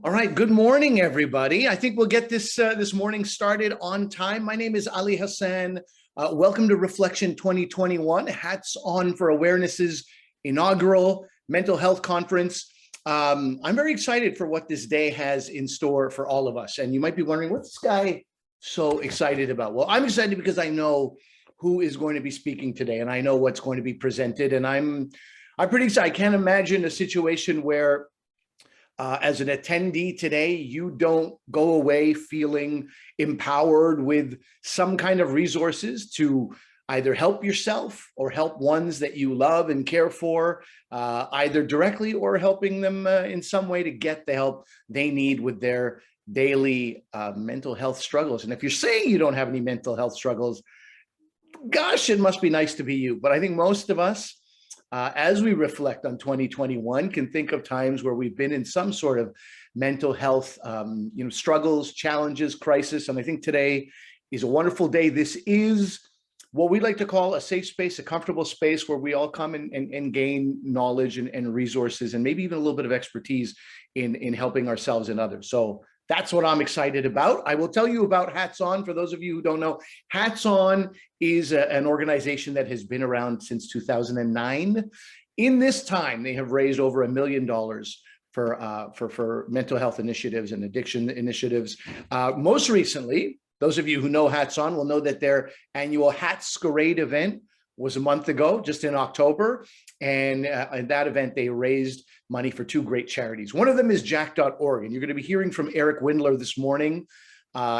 All right. Good morning, everybody. I think we'll get this morning started on time. My name is Ali Hassan. Welcome to Reflection 2021. Hats on for Awareness's inaugural mental health conference. I'm very excited for what this day has in store for all of us. And you might be wondering, what's this guy so excited about? Well, I'm excited because I know who is going to be speaking today, and I know what's going to be presented. And I'm pretty excited. I can't imagine a situation where as an attendee today, you don't go away feeling empowered with some kind of resources to either help yourself or help ones that you love and care for, either directly or helping them in some way to get the help they need with their daily mental health struggles. And if you're saying you don't have any mental health struggles, gosh, it must be nice to be you. But I think most of us, as we reflect on 2021, can think of times where we've been in some sort of mental health, struggles, challenges, crisis. And I think today is a wonderful day. This is what we like to call a safe space, a comfortable space where we all come and gain knowledge and resources, and maybe even a little bit of expertise in helping ourselves and others. So that's what I'm excited about. I will tell you about Hats On. For those of you who don't know, Hats On is an organization that has been around since 2009. In this time, they have raised over $1 million for mental health initiatives and addiction initiatives. Most recently, those of you who know Hats On will know that their annual Hatscarade event was a month ago, just in October. And at that event, they raised money for two great charities. One of them is Jack.org. And you're going to be hearing from Eric Windler this morning.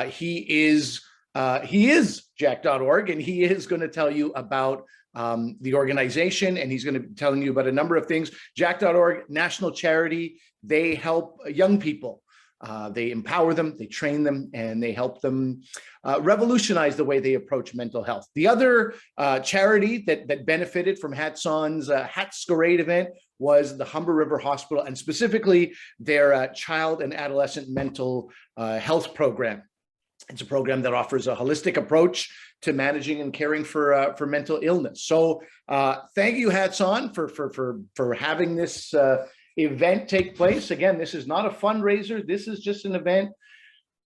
He is Jack.org, and he is going to tell you about the organization, and he's going to be telling you about a number of things. Jack.org, national charity. They help young people. They empower them, they train them, and they help them revolutionize the way they approach mental health. The other charity that benefited from Hats On's Hatscarade event was the Humber River Hospital, and specifically their child and adolescent mental health program. It's a program that offers a holistic approach to managing and caring for mental illness. So thank you, Hats On, for having this event take place. Again, this is not a fundraiser. This is just an event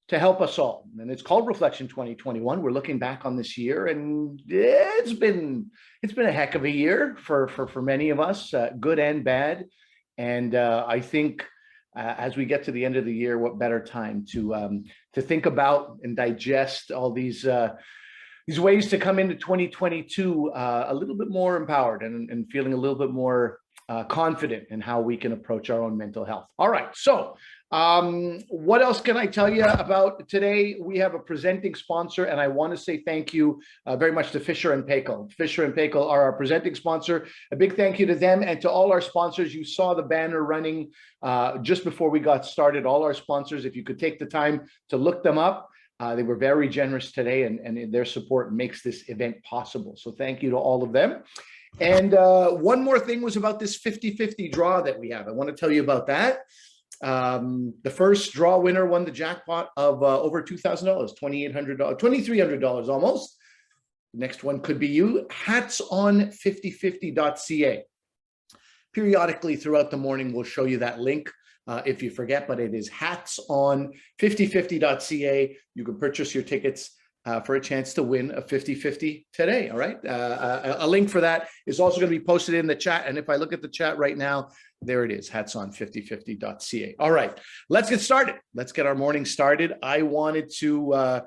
to help us all. And it's called Reflection 2021. We're looking back on this year, and it's been a heck of a year for many of us, good and bad. And I think as we get to the end of the year, what better time to think about and digest all these ways to come into 2022 a little bit more empowered and feeling a little bit more confident in how we can approach our own mental health. All right, so what else can I tell you about today? We have a presenting sponsor, and I want to say thank you very much to Fisher & Paykel. Fisher & Paykel are our presenting sponsor. A big thank you to them and to all our sponsors. You saw the banner running just before we got started. All our sponsors, if you could take the time to look them up, they were very generous today, and their support makes this event possible. So thank you to all of them. And one more thing was about this 50-50 draw that we have. I want to tell you about that. The first draw winner won the jackpot of over $2,000, $2,800, $2,300 almost. The next one could be you. Hatson5050.ca. Periodically throughout the morning, we'll show you that link if you forget, but it is hatson5050.ca. You can purchase your tickets for a chance to win a 50-50 today. All right. A link for that is also going to be posted in the chat. And if I look at the chat right now, there it is, hatson5050.ca. All right, let's get started. Let's get our morning started. I wanted to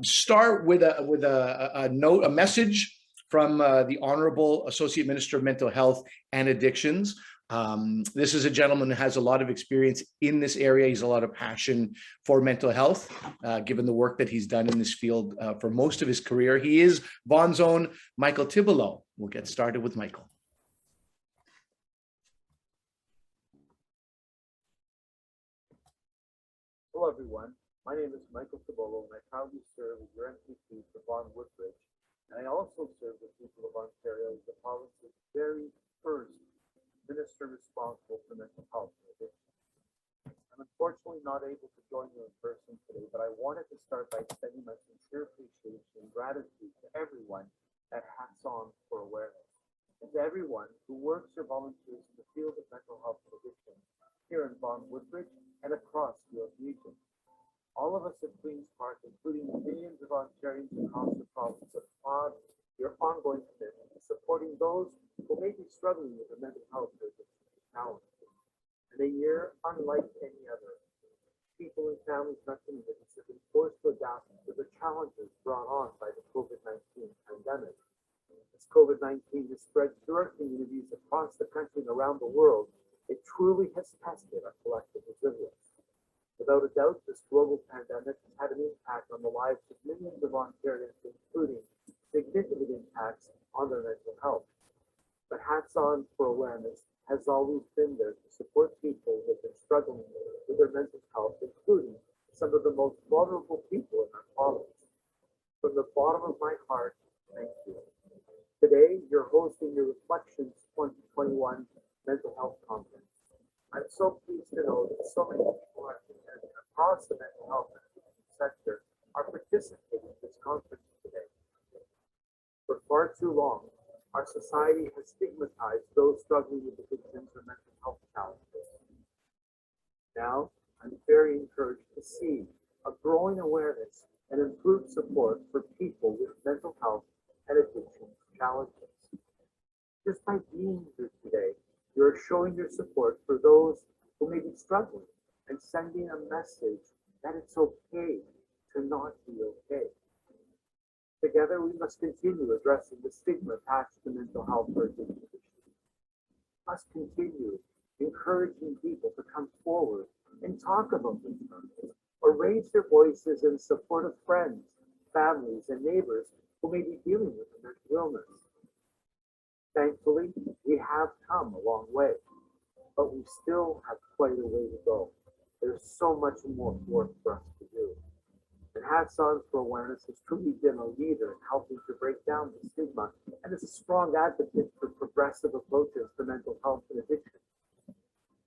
start with a message from the Honorable Associate Minister of Mental Health and Addictions. This is a gentleman who has a lot of experience in this area. He's a lot of passion for mental health, given the work that he's done in this field for most of his career. He is Vaughan's own Michael Tibollo. We'll get started with Michael. Hello, everyone. My name is Michael Tibollo, and I proudly serve as your MPP for Vaughan Woodbridge. And I also serve the people of Ontario as the province's very first minister responsible for mental health and addiction. I'm unfortunately not able to join you in person today, but I wanted to start by extending my sincere appreciation and gratitude to everyone at Hats On for Awareness, and to everyone who works or volunteers in the field of mental health and addiction here in Vaughan Woodbridge and across together. People and families and communities have been forced to adapt to the challenges brought on by the COVID-19 pandemic. As COVID-19 has spread through our communities across the country and around the world, it truly has tested our collective resilience. Without a doubt, this global pandemic has had an impact on the lives of millions of Ontarians, including significant impacts on their mental health. But Hats On for Awareness has always been there to support people who have been struggling with their mental health, including some of the most vulnerable people in our province. From the bottom of my heart, thank you. Today, you're hosting your Reflections 2021 Mental Health Conference. I'm so pleased to know that so many people across the mental health sector are participating in this conference today. For far too long, our society has stigmatized those struggling with addictions or mental health challenges. Now, I'm very encouraged to see a growing awareness and improved support for people with mental health and addiction challenges. Just by being here today, you're showing your support for those who may be struggling and sending a message that it's okay to not be okay. Together, we must continue addressing the stigma attached to mental health or addiction. We must continue encouraging people to come forward and talk about their struggles or raise their voices in support of friends, families, and neighbors who may be dealing with a mental illness. Thankfully, we have come a long way, but we still have quite a way to go. There's so much more work for us to do. And Hats On for Awareness has truly been a leader in helping to break down the stigma and is a strong advocate for progressive approaches to mental health and addiction.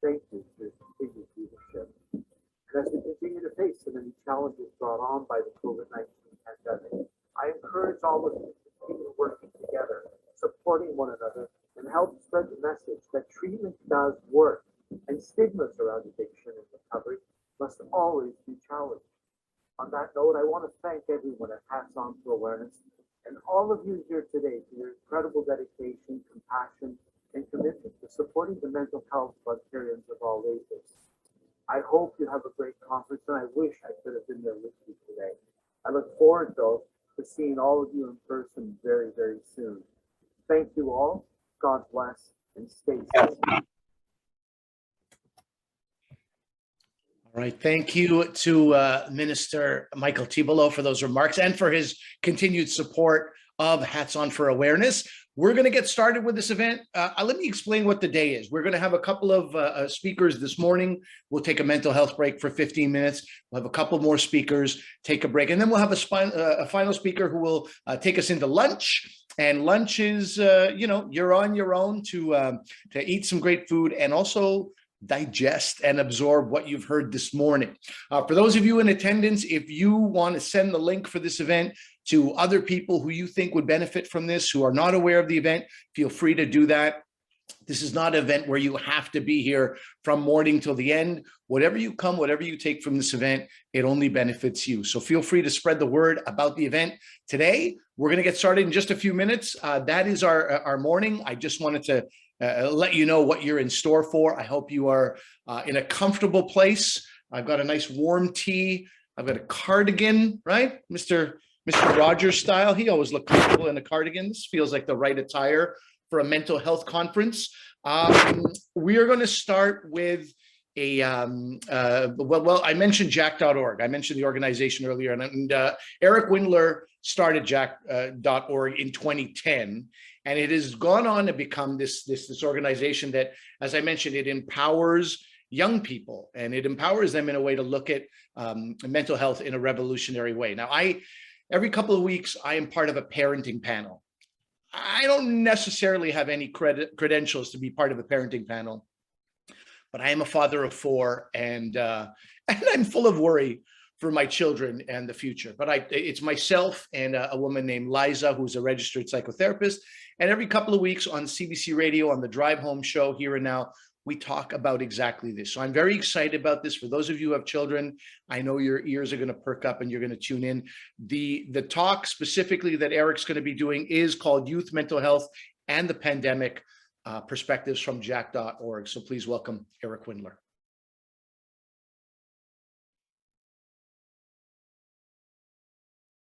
Thank you for your continued leadership. And as we continue to face the many challenges brought on by the COVID-19 pandemic, I encourage all of you to continue working together, supporting one another, and help spread the message that treatment does work, and stigmas around addiction and recovery must always be challenged. On that note, I want to thank everyone at Hats On for Awareness and all of you here today for your incredible dedication, compassion, and commitment to supporting the mental health of Ontarians of all ages. I hope you have a great conference, and I wish I could have been there with you today. I look forward, though, to seeing all of you in person very, very soon. Thank you all. God bless, and stay safe. All right. Thank you to Minister Michael Tibollo for those remarks and for his continued support of Hats On for Awareness. We're going to get started with this event. Let me explain what the day is. We're going to have a couple of speakers this morning. We'll take a mental health break for 15 minutes. We'll have a couple more speakers, take a break, and then we'll have a final speaker who will take us into lunch. And lunch is, you're on your own to eat some great food and also digest and absorb what you've heard this morning. For those of you in attendance, if you want to send the link for this event to other people who you think would benefit from this, who are not aware of the event, feel free to do that. This is not an event where you have to be here from morning till the end. Whatever you come, whatever you take from this event, it only benefits you. So feel free to spread the word about the event today. We're going to get started in just a few minutes. That is our morning. I just wanted to let you know what you're in store for. I hope you are in a comfortable place. I've got a nice warm tea. I've got a cardigan, right? Mr. Rogers style. He always looked comfortable in a cardigan. This feels like the right attire for a mental health conference. We are going to start with a, I mentioned jack.org. I mentioned the organization earlier, and Eric Windler started jack.org in 2010. And it has gone on to become this organization that, as I mentioned, it empowers young people and it empowers them in a way to look at mental health in a revolutionary way. Now, every couple of weeks, I am part of a parenting panel. I don't necessarily have any credentials to be part of a parenting panel, but I am a father of 4 and I'm full of worry for my children and the future. But it's myself and a woman named Liza, who's a registered psychotherapist. And every couple of weeks on CBC Radio, on the Drive Home show, Here and Now, we talk about exactly this. So I'm very excited about this. For those of you who have children, I know your ears are going to perk up and you're going to tune in. The talk specifically that Eric's going to be doing is called Youth Mental Health and the Pandemic, Perspectives from Jack.org. So please welcome Eric Windler.